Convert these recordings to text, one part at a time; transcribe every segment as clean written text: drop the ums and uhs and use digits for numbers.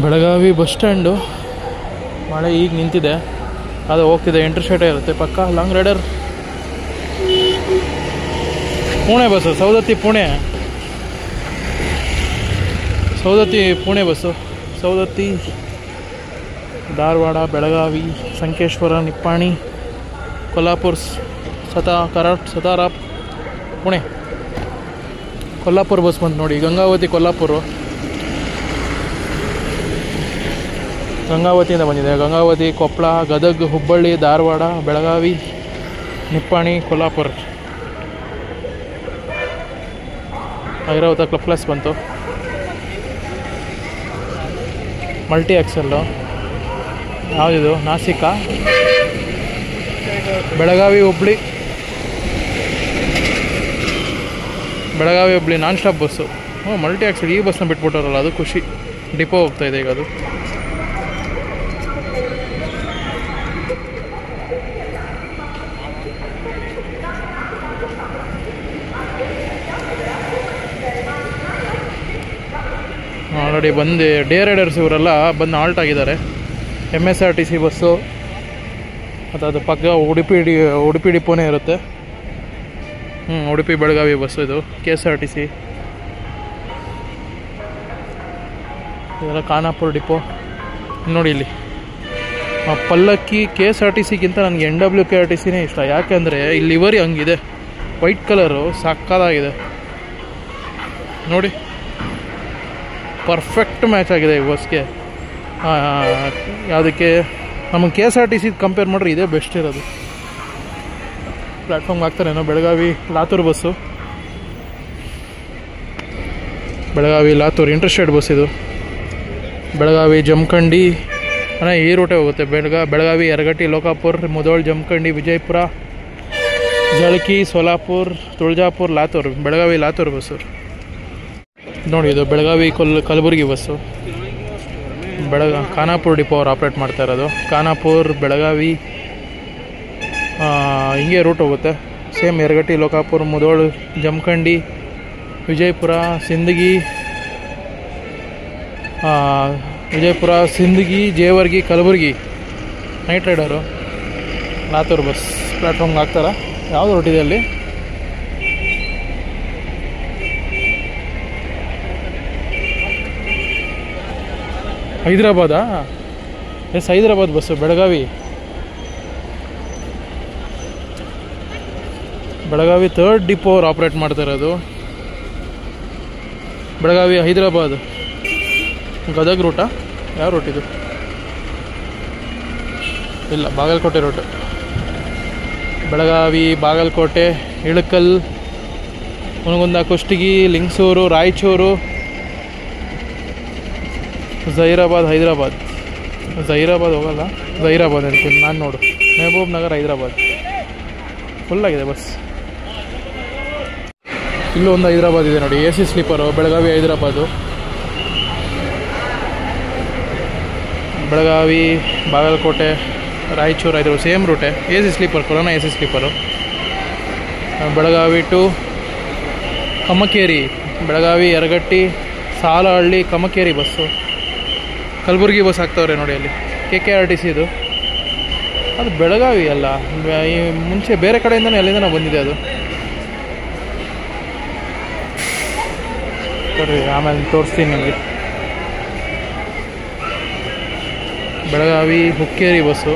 Belagavi bus stand. ಮಳೆ ಈಗ ನಿಂತಿದೆ, ಅದು ಹೋಗ್ತಿದೆ. ಇಂಟರ್ಸ್ಟೇಟೇ ಇರುತ್ತೆ ಪಕ್ಕ. Long rider Pune bus, Saundatti Pune bus. Saundatti, Dharwad, Belagavi, Sankeshwar, Nippani, Kolhapur, Satara, Pune. Kolhapur bus ಬಂತು ನೋಡಿ. ಗಂಗಾವತಿ, ಕೊಲ್ಲಾಪುರ. ಗಂಗಾವತಿಯಿಂದ ಬಂದಿದೆ. ಗಂಗಾವತಿ, ಕೊಪ್ಪಳ, ಗದಗ, ಹುಬ್ಬಳ್ಳಿ, ಧಾರವಾಡ, ಬೆಳಗಾವಿ, ನಿಪ್ಪಾಣಿ, ಕೊಲ್ಲಾಪುರ. ಐರಾವತ ಕ್ಲಬ್ ಪ್ಲಸ್ ಬಂತು. Multi axle. ಯಾವುದಿದು? Nashik, Belagavi, Hubballi non stop bus. Multi axle. ಈ ಬಸ್ನ ಬಿಟ್ಬಿಟ್ಟವ್ರಲ್ಲ, ಅದು ಖುಷಿ. ಡಿಪೋ ಹೋಗ್ತಾಯಿದೆ ಈಗ ಅದು. ಆಲ್ರೆಡಿ ಬಂದು ಡೇ ರೈಡರ್ಸ್ ಇವರೆಲ್ಲ ಬಂದು ಆಲ್ಟ್ ಆಗಿದ್ದಾರೆ. MSRTC ಬಸ್ಸು, ಮತ್ತು ಅದು ಪಕ್ಕ ಉಡುಪಿ ಡಿಪೋನೇ ಇರುತ್ತೆ. ಉಡುಪಿ ಬೆಳಗಾವಿ ಬಸ್ಸು ಇದು. KSRTC ಇದೆಲ್ಲ ಖಾನಾಪುರ ಡಿಪೋ. ನೋಡಿ ಇಲ್ಲಿ ಪಲ್ಲಕ್ಕಿ. KSRTCಗಿಂತ ನನಗೆ NWKRTCನೇ ಇಷ್ಟ. ಯಾಕೆಂದರೆ ಇಲ್ಲಿ ಲಿವರಿ ಹಂಗಿದೆ, ವೈಟ್ ಕಲರು ಸಕ್ಕತ್ತಾಗಿದೆ ನೋಡಿ. ಪರ್ಫೆಕ್ಟ್ ಮ್ಯಾಚ್ ಆಗಿದೆ ಈ ಬಸ್ಗೆ. ಯಾವುದಕ್ಕೆ ನಮಗೆ KSRTC ಕಂಪೇರ್ ಮಾಡಿದ್ರೆ ಇದೇ ಬೆಸ್ಟ್ ಇರೋದು. ಪ್ಲ್ಯಾಟ್ಫಾರ್ಮ್ಗೆ ಹಾಕ್ತಾರೇನೋ. Belagavi Latur bus. Belagavi Latur interstate bus ಇದು. ಬೆಳಗಾವಿ ಜಮಖಂಡಿ ಈ ರೂಟೇ ಹೋಗುತ್ತೆ. ಬೆಳಗಾವಿ, ಯರಗಟ್ಟಿ, ಲೋಕಾಪುರ್, ಮುಧೋಳ್, ಜಮಖಂಡಿ, ವಿಜಯಪುರ, ಜಳಕಿ, ಸೋಲಾಪುರ್, ತುಳಜಾಪುರ್, ಲಾತೂರು. ಬೆಳಗಾವಿ ಲಾತೂರು ಬಸ್ಸು ನೋಡಿ. ಇದು ಬೆಳಗಾವಿ ಕಲಬುರಗಿ ಬಸ್ಸು. ಖಾನಾಪುರ ಡಿಪೋ ಅವ್ರು ಆಪ್ರೇಟ್ ಮಾಡ್ತಾ ಇರೋದು. ಖಾನಾಪುರ್, ಬೆಳಗಾವಿ ಹಿಂಗೆ ರೂಟ್ ಹೋಗುತ್ತೆ. Same Yaragatti, Lokapur, Mudhol, Jamkhandi, Vijayapura, Sindagi, Jevargi, Kalaburagi. Night rider Latur bus ಪ್ಲ್ಯಾಟ್ಫಾರ್ಮ್ಗೆ ಹಾಕ್ತಾರ. ಯಾವುದು ರೂಟಿದೆ ಅಲ್ಲಿ? ಹೈದ್ರಾಬಾದಾ? Yes, Hyderabad bus. Belagavi third depot ಅವ್ರು ಆಪ್ರೇಟ್ ಮಾಡ್ತಾ ಇರೋದು. ಬೆಳಗಾವಿ, ಹೈದ್ರಾಬಾದ್, ಗದಗ ರೂಟಾ? ಯಾವ ರೂಟ್ ಇದು? ಇಲ್ಲ, ಬಾಗಲಕೋಟೆ ರೂಟ್. ಬೆಳಗಾವಿ, ಬಾಗಲಕೋಟೆ, ಇಳಕಲ್, ಹುನಗುಂದ, ಕುಷ್ಟಗಿ, ಲಿಂಗಸೂರು, ರಾಯಚೂರು, ಜಹೀರಾಬಾದ್, ಹೈದ್ರಾಬಾದ್ ಹೋಗಲ್ಲ. ಜಹೀರಾಬಾದ್ ಅಂತೀನಿ ನಾನು. ನೋಡು, ಮೆಹಬೂಬ್ ನಗರ್, ಹೈದ್ರಾಬಾದ್. ಫುಲ್ಲಾಗಿದೆ ಬಸ್. ಇಲ್ಲೂ ಒಂದು ಹೈದ್ರಾಬಾದ್ ಇದೆ ನೋಡಿ. AC sleeper. Belagavi, Hyderabad. Belagavi, Bagalkot, Raichur, Hyderabad same ರೂಟೇ. AC sleeper, corona AC sleeper. Belagavi to Kamakeri, Belagavi, Yaragatti, Salahalli, Kamakeri bus. Kalaburagi bus ಹಾಕ್ತವ್ರೆ ನೋಡಿ ಅಲ್ಲಿ. KKRTC ಇದು. ಅದು ಬೆಳಗಾವಿ ಅಲ್ಲ, ಈ ಮುಂಚೆ ಬೇರೆ ಕಡೆಯಿಂದನೇ ಅಲ್ಲಿಂದ ಬಂದಿದೆ ಅದು. ಸರಿ, ಆಮೇಲೆ ತೋರಿಸ್ತೀನಿ ನಿಮಗೆ. ಬೆಳಗಾವಿ, ಹುಕ್ಕೇರಿ ಬಸ್ಸು.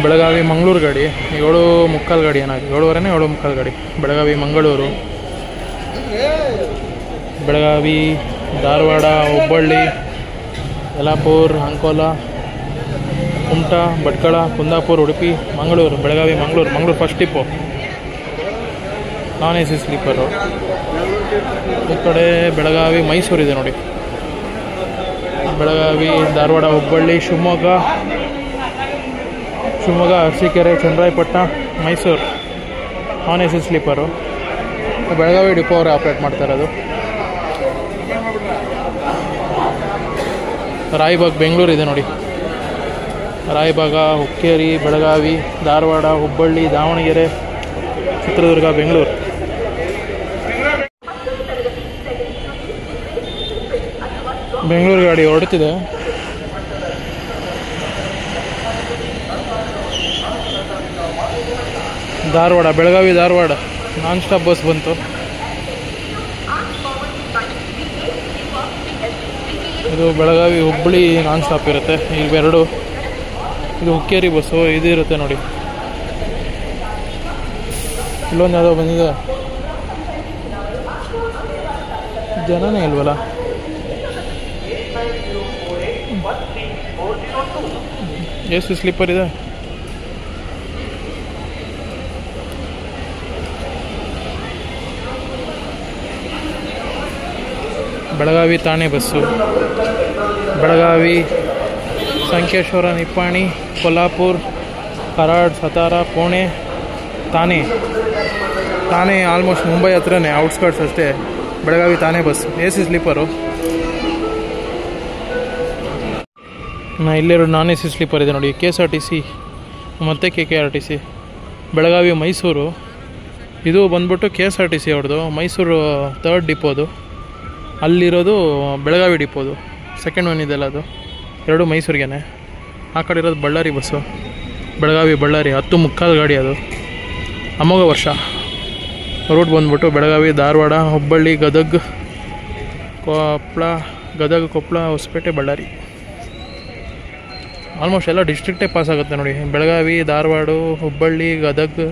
ಬೆಳಗಾವಿ, ಮಂಗಳೂರು ಗಾಡಿ 7:45 ಗಾಡಿ ಏನಾಗಿ 7:15 7:45 ಗಾಡಿ. Belagavi, Mangaluru. Belagavi, Dharwad, Hubballi, Yellapur, Ankola, Kumta, Bhatkal, Kundapur, Udupi, Mangaluru. Belagavi, Mangaluru first depot. Non AC sleeper. ಈ ಕಡೆ ಬೆಳಗಾವಿ, ಮೈಸೂರು ಇದೆ ನೋಡಿ. Belagavi, Dharwad, Hubballi, Shivamogga, Arsikere, Channarayapatna, Mysuru. Non AC sleeper. Belagavi depot ಅವರು ಆಪ್ರೇಟ್ ಮಾಡ್ತಾ ಇರೋದು. ರಾಯಬಾಗ್, ಬೆಂಗಳೂರು ಇದೆ ನೋಡಿ. ರಾಯಬಾಗ, ಹುಕ್ಕೇರಿ, ಬೆಳಗಾವಿ, ಧಾರವಾಡ, ಹುಬ್ಬಳ್ಳಿ, ದಾವಣಗೆರೆ, ಚಿತ್ರದುರ್ಗ, ಬೆಂಗಳೂರು. ಬೆಂಗಳೂರು ಗಾಡಿ ಹೊರಡ್ತಿದೆ. Dharwad, Belagavi Dharwad non stop bus ಬಂತು. ಇದು ಬೆಳಗಾವಿ ಹುಬ್ಬಳ್ಳಿ ನಾನ್ ಸ್ಟಾಪ್ ಇರುತ್ತೆ. ಇವೆರಡು. ಇದು ಹುಕ್ಕೇರಿ ಬಸ್ಸು, ಇದು ಇರುತ್ತೆ ನೋಡಿ. ಇಲ್ಲೊಂದು ಯಾವುದೋ ಬಂದಿದೆ, ಜನನೇ ಇಲ್ವಲ್ಲ. ಎಷ್ಟು ಸ್ಲೀಪರ್ ಇದೆ. ಬೆಳಗಾವಿ ಥಾಣೆ ಬಸ್ಸು. ಬೆಳಗಾವಿ, ಸಂಕೇಶ್ವರ, ನಿಪ್ಪಾಣಿ, ಕೊಲ್ಹಾಪುರ, कराड, सतारा, पुणे, ताने. ताने ಆಲ್ಮೋಸ್ಟ್ ಮುಂಬೈ ಹತ್ರನೇ, ಔಟ್ಸ್ಕರ್ಟ್ಸ್ ಅಷ್ಟೇ. Belagavi Thane bus, A C sleeper. ಇಲ್ಲೆರಡು ನಾನ್ ಎ ಸಿ ಸ್ಲೀಪರ್ ಇದೆ ನೋಡಿ, K S R T C ಮತ್ತು K K R T C. Belagavi Mysuru, ಇದು ಬಂದ್ಬಿಟ್ಟು K S R T C ಅವ್ರದ್ದು. ಮೈಸೂರು ಥರ್ಡ್ ಡಿಪೋದು, ಅಲ್ಲಿರೋದು ಬೆಳಗಾವಿ ಡಿಪೋದು. ಸೆಕೆಂಡ್ ಒನ್ ಇದೆಲ್ಲ, ಅದು ಎರಡು ಮೈಸೂರಿಗೇನೆ. ಆ ಕಡೆ ಇರೋದು ಬಳ್ಳಾರಿ ಬಸ್ಸು, ಬೆಳಗಾವಿ ಬಳ್ಳಾರಿ 10:15 ಗಾಡಿ. ಅದು ಅಮೋಘ ವರ್ಷ. ರೂಟ್ ಬಂದ್ಬಿಟ್ಟು ಬೆಳಗಾವಿ, ಧಾರವಾಡ, ಹುಬ್ಬಳ್ಳಿ, ಗದಗ, ಕೊಪ್ಪಳ, ಹೊಸಪೇಟೆ, ಬಳ್ಳಾರಿ. ಆಲ್ಮೋಸ್ಟ್ ಎಲ್ಲ ಡಿಸ್ಟ್ರಿಕ್ಟೇ ಪಾಸ್ ಆಗುತ್ತೆ ನೋಡಿ. ಬೆಳಗಾವಿ, ಧಾರವಾಡ, ಹುಬ್ಬಳ್ಳಿ, ಗದಗ,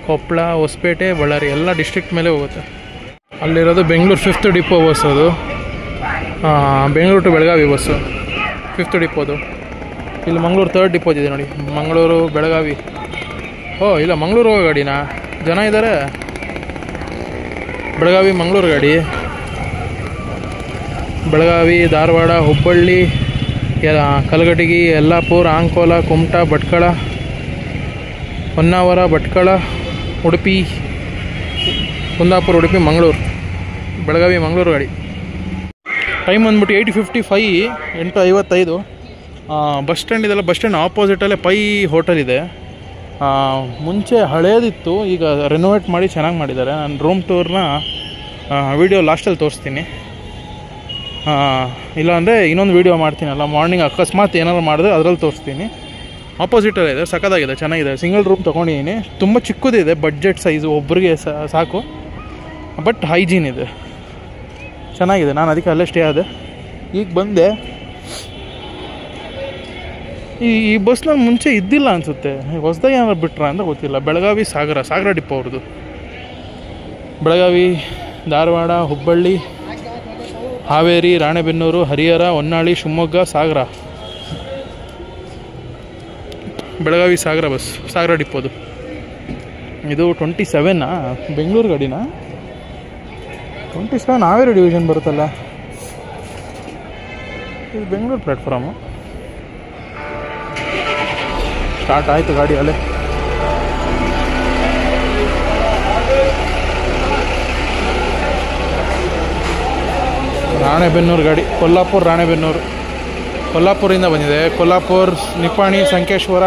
ಕೊಪ್ಪಳ, ಹೊಸಪೇಟೆ, ಬಳ್ಳಾರಿ ಎಲ್ಲ ಡಿಸ್ಟ್ರಿಕ್ಟ್ ಮೇಲೆ ಹೋಗುತ್ತೆ. ಅಲ್ಲಿರೋದು ಬೆಂಗಳೂರು 5th ಡಿಪೋ ಬಸ್. ಅದು Bengaluru to Belagavi bus 5th ಡಿಪೋದು. ಇಲ್ಲಿ ಮಂಗಳೂರು 3rd ಡಿಪೋದ್ ಇದೆ ನೋಡಿ, ಮಂಗಳೂರು ಬೆಳಗಾವಿ. ಇಲ್ಲ, ಮಂಗಳೂರು ಹೋಗೋ ಗಾಡಿನಾ? ಜನ ಇದ್ದಾರೆ. ಬೆಳಗಾವಿ ಮಂಗಳೂರು ಗಾಡಿ. ಬೆಳಗಾವಿ, ಧಾರವಾಡ, ಹುಬ್ಬಳ್ಳಿ, ಕಲಘಟಗಿ, ಯಲ್ಲಾಪುರ, ಅಂಕೋಲ, ಕುಮಟಾ, ಭಟ್ಕಳ, ಹೊನ್ನಾವರ, ಭಟ್ಕಳ, ಉಡುಪಿ, ಕುಂದಾಪುರ, ಉಡುಪಿ, ಮಂಗಳೂರು. ಬೆಳಗಾವಿ ಮಂಗಳೂರು ಗಾಡಿ. ಟೈಮ್ ಬಂದ್ಬಿಟ್ಟು 8:55, 8:55. ಬಸ್ ಸ್ಟ್ಯಾಂಡ್ ಇದೆಲ್ಲ, ಬಸ್ ಸ್ಟ್ಯಾಂಡ್ ಆಪೋಸಿಟಲ್ಲೇ ಪೈ ಹೋಟೆಲ್ ಇದೆ. ಮುಂಚೆ ಹಳೇದಿತ್ತು, ಈಗ ರೆನೋವೇಟ್ ಮಾಡಿ ಚೆನ್ನಾಗಿ ಮಾಡಿದ್ದಾರೆ. ನಾನು ರೂಮ್ ಟೂರ್ನ ವೀಡಿಯೋ ಲಾಸ್ಟಲ್ಲಿ ತೋರಿಸ್ತೀನಿ. ಇಲ್ಲಾಂದರೆ ಇನ್ನೊಂದು ವೀಡಿಯೋ ಮಾಡ್ತೀನಲ್ಲ, ಮಾರ್ನಿಂಗ್ ಅಕಸ್ಮಾತ್ ಏನಾದ್ರು ಮಾಡಿದ್ರೆ ಅದರಲ್ಲಿ ತೋರಿಸ್ತೀನಿ. ಆಪೋಸಿಟಲ್ಲೇ ಇದೆ, ಸಖತ್ತಾಗಿದೆ, ಚೆನ್ನಾಗಿದೆ. ಸಿಂಗಲ್ ರೂಮ್ ತೊಗೊಂಡಿದ್ದೀನಿ. ತುಂಬ ಚಿಕ್ಕದಿದೆ, ಬಡ್ಜೆಟ್ ಸೈಜು, ಒಬ್ಬರಿಗೆ ಸಾಕು. ಬಟ್ ಹೈಜೀನ್ ಇದೆ, ಚೆನ್ನಾಗಿದೆ. ನಾನು ಅದಕ್ಕೆ ಅಲ್ಲೇ ಸ್ಟೇ ಆದೆ. ಈಗ ಬಂದೆ. ಈ ಬಸ್ನಲ್ಲಿ ಮುಂಚೆ ಇದ್ದಿಲ್ಲ ಅನಿಸುತ್ತೆ, ಹೊಸದಾಗಿ ಏನಾದ್ರು ಬಿಟ್ರ ಅಂತ ಗೊತ್ತಿಲ್ಲ. ಬೆಳಗಾವಿ ಸಾಗರ ಡಿಪೋ ಅವ್ರದ್ದು. ಬೆಳಗಾವಿ, ಧಾರವಾಡ, ಹುಬ್ಬಳ್ಳಿ, ಹಾವೇರಿ, ರಾಣೆಬೆನ್ನೂರು, ಹರಿಹರ, ಹೊನ್ನಾಳಿ, ಶಿವಮೊಗ್ಗ, ಸಾಗರ. ಬೆಳಗಾವಿ ಸಾಗರ ಬಸ್, ಸಾಗರ ಡಿಪೋದು. ಇದು 27 ಬೆಂಗಳೂರು ಗಾಡಿನಾ? 27 ಹಾವೇರಿ ಡಿವಿಷನ್ ಬರುತ್ತಲ್ಲ. ಇದು ಬೆಂಗಳೂರು ಪ್ಲ್ಯಾಟ್ಫಾರ್ಮು. ಸ್ಟಾರ್ಟ್ ಆಯಿತು ಗಾಡಿ ಅಲ್ಲೇ. ರಾಣೆಬೆನ್ನೂರು ಗಾಡಿ, ಕೊಲ್ಹಾಪುರ, ರಾಣೆಬೆನ್ನೂರು. ಕೊಲ್ಹಾಪುರಿಂದ ಬಂದಿದೆ. ಕೊಲ್ಹಾಪುರ, ನಿಪ್ಪಾಣಿ, ಸಂಕೇಶ್ವರ,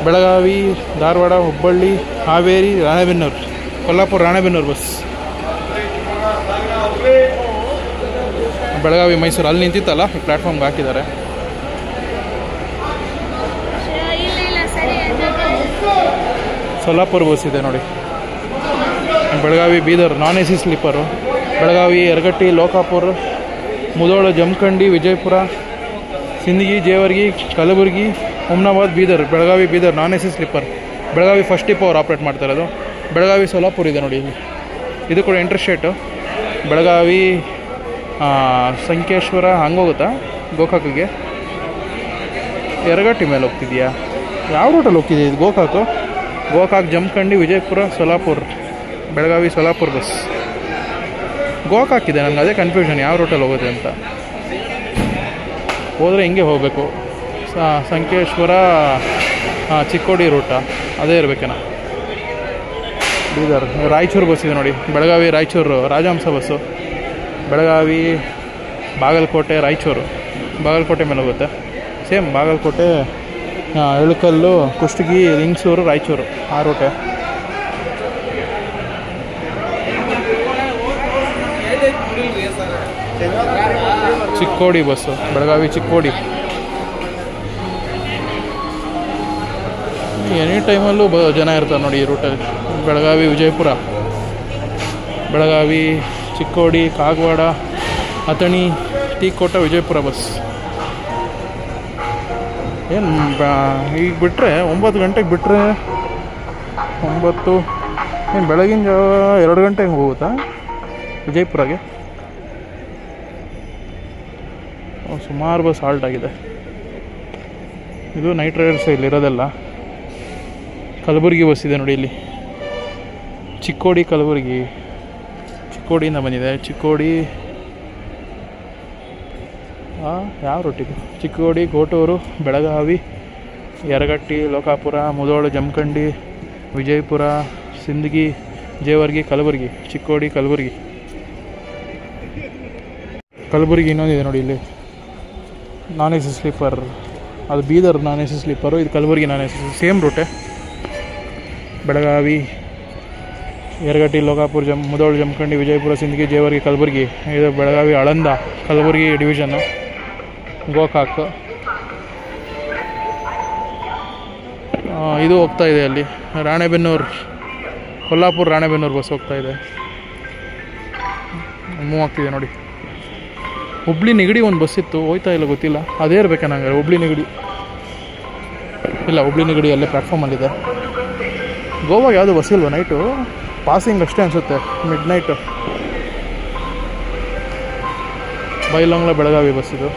ಬೆಳಗಾವಿ, ಧಾರವಾಡ, ಹುಬ್ಬಳ್ಳಿ, ಹಾವೇರಿ, ರಾಣೆಬೆನ್ನೂರು. ಕೊಲ್ಹಾಪುರ ರಾಣೆಬೆನ್ನೂರು ಬಸ್. ಬೆಳಗಾವಿ ಮೈಸೂರು ಅಲ್ಲಿ ನಿಂತಿತ್ತಲ್ಲ, ಈ ಪ್ಲ್ಯಾಟ್ಫಾರ್ಮ್ಗೆ ಹಾಕಿದ್ದಾರೆ. ಸೊಲ್ಲಾಪುರ ಬಸ್ ಇದೆ ನೋಡಿ. Belagavi Bidar non A C sleeper. Belagavi Yaragatti, Lokapur, Mudhol, Jamkhandi, Vijayapura, Sindagi, Jevargi, Kalaburagi, Humnabad, Bidar. Belagavi Bidar non A C sleeper. Belagavi first depot ಅವ್ರು ಆಪ್ರೇಟ್ ಮಾಡ್ತಾ ಇರೋದು. ಬೆಳಗಾವಿ ಸೊಲ್ಲಾಪುರ ಇದೆ ನೋಡಿ ಇಲ್ಲಿ. ಇದು ಕೂಡ ಇಂಟರ್ಸ್ಟೇಟು. ಬೆಳಗಾವಿ ಸಂಕೇಶ್ವರ ಹಂಗೋಗುತ್ತಾ ಗೋಕಾಕಿಗೆ? ಯರಗಟ್ಟಿ ಮೇಲೆ ಹೋಗ್ತಿದ್ಯಾ? ಯಾವ ರೂಟಲ್ಲಿ ಹೋಗ್ತಿದ್ಯಾ ಇದು? ಗೋಕಾಕ್, ಜಮಖಂಡಿ, ವಿಜಯಪುರ, ಸೊಲ್ಲಾಪುರ. ಬೆಳಗಾವಿ ಸೊಲ್ಲಾಪುರ ಬಸ್. ಗೋಕಾಕ್ ಇದೆ, ನನಗೆ ಅದೇ ಕನ್ಫ್ಯೂಷನ್ ಯಾವ ರೂಟಲ್ಲಿ ಹೋಗುತ್ತೆ ಅಂತ. ಹೋದರೆ ಹಿಂಗೆ ಹೋಗಬೇಕು. ಸಂಕೇಶ್ವರ ಚಿಕ್ಕೋಡಿ ರೂಟ ಅದೇ ಇರಬೇಕೇನ. ಬೀದರ್ ರಾಯಚೂರು ಬಸ್ ಇದೆ ನೋಡಿ. ಬೆಳಗಾವಿ ರಾಯಚೂರು ರಾಜಹಂಸ ಬಸ್ಸು. ಬೆಳಗಾವಿ ಬಾಗಲಕೋಟೆ, ರಾಯಚೂರು. ಬಾಗಲಕೋಟೆ ಮೇಲೆ ಹೋಗುತ್ತೆ. ಸೇಮ್ ಬಾಗಲಕೋಟೆ, ಇಳಕಲ್ಲು, ಕುಷ್ಟಗಿ, ಲಿಂಗಸೂರು, ರಾಯಚೂರು ಆ Rutte. Chikkodi bus, Belagavi Chikkodi. Any ಟೈಮಲ್ಲೂ ಜನ ಇರ್ತಾರೆ ನೋಡಿ ಈ ರೂಟಲ್ಲಿ. ಬೆಳಗಾವಿ ವಿಜಯಪುರ, ಬೆಳಗಾವಿ ಚಿಕ್ಕೋಡಿ, ಕಾಗವಾಡ, ಅಥಣಿ, ತೀಕೋಟ, ವಿಜಯಪುರ ಬಸ್. ಏನು ಈಗ ಬಿಟ್ಟರೆ 9 ಗಂಟೆಗೆ ಬಿಟ್ಟರೆ 9 ಏನು ಬೆಳಗಿನ ಜಾವ 2 ಗಂಟೆಗೆ ಹೋಗುತ್ತಾ ವಿಜಯಪುರಗೆ? ಸುಮಾರು ಬಸ್ ಹಾಲ್ಟ್ ಆಗಿದೆ. ಇದು ನೈಟ್ ರೈಡರ್ಸ್ ಇಲ್ಲಿರೋದಲ್ಲ. ಕಲಬುರಗಿ ಬಸ್ ಇದೆ ನೋಡಿ ಇಲ್ಲಿ, ಚಿಕ್ಕೋಡಿ ಕಲಬುರಗಿ, ಚಿಕ್ಕೋಡಿಯಿಂದ ಬಂದಿದೆ. ಚಿಕ್ಕೋಡಿ ಯಾವ ರೂಟಿದು? ಚಿಕ್ಕೋಡಿ, ಗೋಟೂರು, ಬೆಳಗಾವಿ, ಯರಗಟ್ಟಿ, ಲೋಕಾಪುರ, ಮುಧೋಳ, ಜಮಖಂಡಿ, ವಿಜಯಪುರ, ಸಿಂದಗಿ, ಜೇವರ್ಗಿ, ಕಲಬುರಗಿ. ಚಿಕ್ಕೋಡಿ ಕಲಬುರಗಿ. ಕಲಬುರಗಿ ಇನ್ನೊಂದಿದೆ ನೋಡಿ ಇಲ್ಲಿ, ನಾನ್ ಎ ಸಿ ಸ್ಲೀಪರ್. ಅದು Bidar non A C sleeper, ಇದು Kalaburagi non A C. Same ರೂಟೆ. ಬೆಳಗಾವಿ, ಯರಗಟ್ಟಿ, ಲೋಕಾಪುರ, ಮುಧೋಳ, ಜಮಖಂಡಿ, ವಿಜಯಪುರ, ಸಿಂದಗಿ, ಜೇವರ್ಗಿ, ಕಲಬುರಗಿ. ಇದು ಬೆಳಗಾವಿ ಆಳಂದ ಕಲಬುರಗಿ ಡಿವಿಷನ್ನು. ಗೋಕಾಕ್ ಇದು ಹೋಗ್ತಾ ಇದೆ ಅಲ್ಲಿ. ರಾಣೆಬೆನ್ನೂರು, ಕೊಲ್ಲಾಪುರ ರಾಣೆಬೆನ್ನೂರು ಬಸ್ ಹೋಗ್ತಾ ಇದೆ. ಮೂವ್ ಆಗ್ತಿದೆ ನೋಡಿ. ಹುಬ್ಳಿ ನಿಗಡಿ ಒಂದು ಬಸ್ ಇತ್ತು, ಹೋಯ್ತಾ ಇಲ್ಲ ಗೊತ್ತಿಲ್ಲ. ಅದೇ ಇರಬೇಕಾ ನಂಗೆ? ಹುಬ್ಳಿ ನಿಗಡಿ ಇಲ್ಲ, ಹುಬ್ಳಿ ನಿಗಡಿ ಅಲ್ಲೇ ಪ್ಲ್ಯಾಟ್ಫಾರ್ಮಲ್ಲಿದೆ. ಗೋವಾಗ ಯಾವುದು ಬಸ್ ಇಲ್ವ ನೈಟು? ಪಾಸಿಂಗ್ ಅಷ್ಟೇ ಅನಿಸುತ್ತೆ, ಮಿಡ್ ನೈಟು. ಬೈಲೊಂಗ್ಲ ಬೆಳಗಾವಿ ಬಸ್ ಇದು.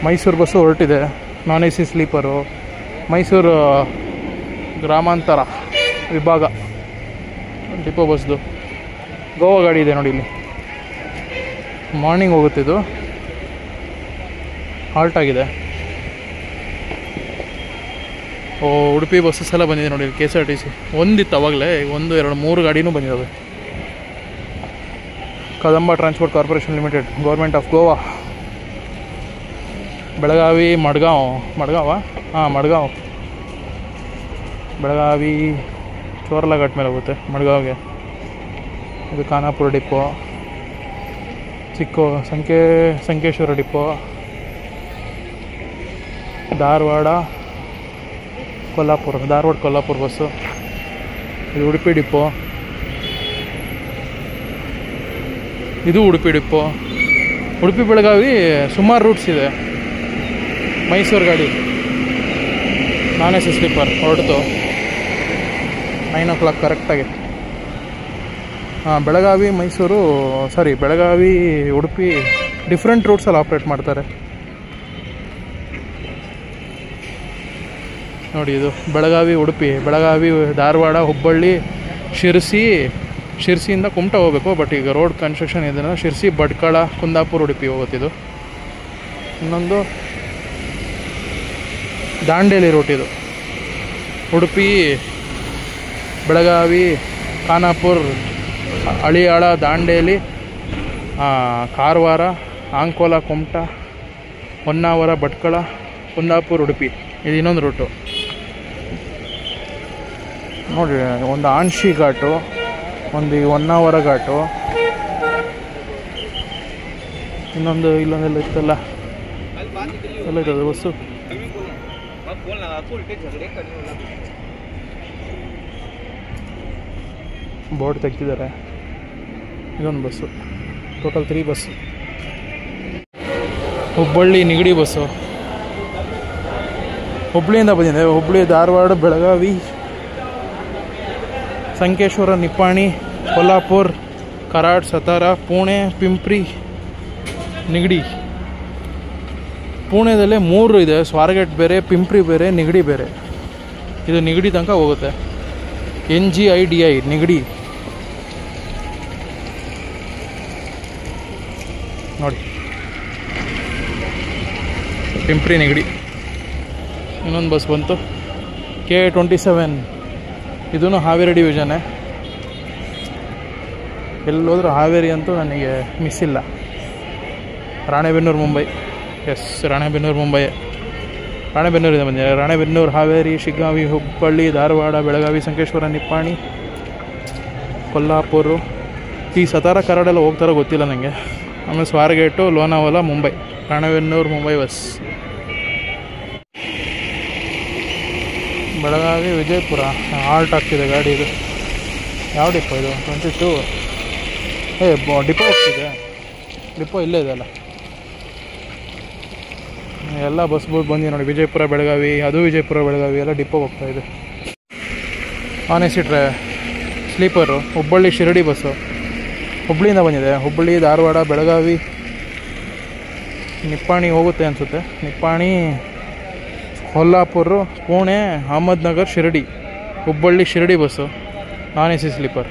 ಮೈಸೂರು ಬಸ್ಸು ಹೊರಟಿದೆ, ನಾನ್ ಎ ಸಿ ಸ್ಲೀಪರು. ಮೈಸೂರು ಗ್ರಾಮಾಂತರ ವಿಭಾಗ ಡಿಪೋ ಬಸ್ದು. ಗೋವಾ ಗಾಡಿ ಇದೆ ನೋಡಿ ಇಲ್ಲಿ. ಮಾರ್ನಿಂಗ್ ಹೋಗುತ್ತಿದ್ದು, ಹಾಲ್ಟ್ ಆಗಿದೆ. ಉಡುಪಿ ಬಸ್ಸಸ್ ಎಲ್ಲ ಬಂದಿದೆ ನೋಡಿ KSRTC. ಒಂದಿತ್ತು ಅವಾಗಲೇ, 1, 2, 3 ಗಾಡಿನೂ ಬಂದಿದ್ದಾವೆ. Kadamba transport corporation limited, government of Goa. Belagavi Madgaon, Madgaon, Belagavi Chorla Ghat ಮೇಲೆ ಹೋಗುತ್ತೆ ಮಡ್ಗಾವ್ಗೆ. ಇದು Khanapur depot, Sankeshwar depot, Dharwad Kolhapur bus. ಇದು ಉಡುಪಿ ಡಿಪೋ, ಇದು ಉಡುಪಿ ಡಿಪೋ. ಉಡುಪಿ ಬೆಳಗಾವಿ ಸುಮಾರು ರೂಟ್ಸ್ ಇದೆ. ಮೈಸೂರು ಗಾಡಿ ನಾನ್ ಎ ಸಿ ಸ್ಲೀಪರ್ ಹೊರಡ್ತು 9 o'clock ಕರೆಕ್ಟಾಗಿ. ಬೆಳಗಾವಿ ಬೆಳಗಾವಿ ಉಡುಪಿ ಡಿಫ್ರೆಂಟ್ ರೂಟ್ಸಲ್ಲಿ ಆಪ್ರೇಟ್ ಮಾಡ್ತಾರೆ ನೋಡಿ. ಇದು ಬೆಳಗಾವಿ ಉಡುಪಿ, ಬೆಳಗಾವಿ ಧಾರವಾಡ, ಹುಬ್ಬಳ್ಳಿ, ಶಿರ್ಸಿಯಿಂದ ಕುಮಟಾ ಹೋಗಬೇಕು. ಬಟ್ ಈಗ ರೋಡ್ ಕನ್ಸ್ಟ್ರಕ್ಷನ್ ಇದನ್ನು ಶಿರ್ಸಿ, ಭಟ್ಕಳ, ಕುಂದಾಪುರ, ಉಡುಪಿ ಹೋಗುತ್ತಿದ್ದು. ಇನ್ನೊಂದು ದಾಂಡೇಲಿ ರೂಟ್ ಇದು. ಉಡುಪಿ, ಬೆಳಗಾವಿ, ಖಾನಾಪುರ, ಹಳಿಯಾಳ, ದಾಂಡೇಲಿ, ಕಾರವಾರ, ಅಂಕೋಲ, ಕುಮಟಾ, ಹೊನ್ನಾವರ, ಭಟ್ಕಳ, ಕುಂದಾಪುರ, ಉಡುಪಿ. ಇದು ಇನ್ನೊಂದು ರೂಟು ನೋಡಿ. ಒಂದು ಆನ್ಶಿ ಘಾಟು, ಒಂದು ಹೊನ್ನಾವರ ಘಾಟು, ಇನ್ನೊಂದು ಇಲ್ಲೊಂದೆಲ್ಲ ಇತ್ತಲ್ಲ, ಎಲ್ಲ ಇರ್ತದೆ ಬಸ್ಸು. ಬೋರ್ಡ್ ತೆಗ್ದಿದ್ದಾರೆ. ಇದೊಂದು bus, total 3 bus. Hubballi Nigadi bus, ಹುಬ್ಬಳ್ಳಿಯಿಂದ ಬಂದಿದೆ. ಹುಬ್ಬಳ್ಳಿ, ಧಾರವಾಡ, ಬೆಳಗಾವಿ, ಸಂಕೇಶ್ವರ, ನಿಪ್ಪಾಣಿ, ಕೊಲ್ಲಾಪುರ, कराड, सतारा, पुणे, पिंपरी, निगड़ी. पुणेदल्ले 3 ಇದೆ, ಸ್ವಾರಗೇಟ್ ಬೇರೆ, ಪಿಂಪ್ರಿ ಬೇರೆ, ನಿಗಡಿ ಬೇರೆ. ಇದು ನಿಗಡಿ ತನಕ ಹೋಗುತ್ತೆ. NGIDI ನಿಗಡಿ ನೋಡಿ, ಪಿಂಪ್ರಿ ನಿಗಡಿ. ಇನ್ನೊಂದು ಬಸ್ ಬಂತು K27, ಇದೂ ಹಾವೇರಿ ಡಿವಿಷನ್ನೇ. ಎಲ್ಲೋದ್ರೂ ಹಾವೇರಿ ಅಂತೂ ನನಗೆ ಮಿಸ್ ಇಲ್ಲ. ರಾಣೆಬೆನ್ನೂರು ಮುಂಬೈ, ಎಸ್ ರಾಣೆಬೆನ್ನೂರು ಮುಂಬೈ. ರಾಣೆಬೆನ್ನೂರಿಂದ ಬಂದಿದ್ದಾರೆ. ರಾಣೆಬೆನ್ನೂರು, ಹಾವೇರಿ, ಶಿಗ್ಗಾಂವಿ, ಹುಬ್ಬಳ್ಳಿ, ಧಾರವಾಡ, ಬೆಳಗಾವಿ, ಸಂಕೇಶ್ವರ, ನಿಪ್ಪಾಣಿ, ಕೊಲ್ಲಾಪುರ, ಈ ಸತಾರ ಕರಾಡೆಲ್ಲ ಹೋಗ್ತಾರೋ ಗೊತ್ತಿಲ್ಲ ನನಗೆ. ಆಮೇಲೆ ಸ್ವಾರಗೇಟು, ಲೋನಾವಾಲ, ಮುಂಬೈ. ರಾಣೆಬೆನ್ನೂರು ಮುಂಬೈ ಬಸ್. ಬೆಳಗಾವಿ, ವಿಜಯಪುರ ಆಲ್ಟ್ ಆಗ್ತಿದೆ ಗಾಡಿ. ಇದು ಯಾವ ಡಿಪೋ ಇದು? 22. ಡಿಪೋ ಹೋಗ್ತಿದೆ. ಡಿಪೋ ಇಲ್ಲೇ ಇದೆಯಲ್ಲ. ಎಲ್ಲ ಬಸ್ಗಳು ಬಂದಿದೆ ನೋಡಿ. ವಿಜಯಪುರ ಬೆಳಗಾವಿ, ಅದು ವಿಜಯಪುರ ಬೆಳಗಾವಿ ಎಲ್ಲ ಡಿಪೋ ಹೋಗ್ತಾಯಿದೆ. On A C sleeper. Hubballi Shirdi bus ಹುಬ್ಬಳ್ಳಿಯಿಂದ ಬಂದಿದೆ. ಹುಬ್ಬಳ್ಳಿ, ಧಾರವಾಡ, ಬೆಳಗಾವಿ, ನಿಪ್ಪಾಣಿ ಹೋಗುತ್ತೆ ಅನಿಸುತ್ತೆ. Nippani, Kolhapur, Pune, Ahmednagar, Shirdi. Hubballi Shirdi bus non A C sleeper.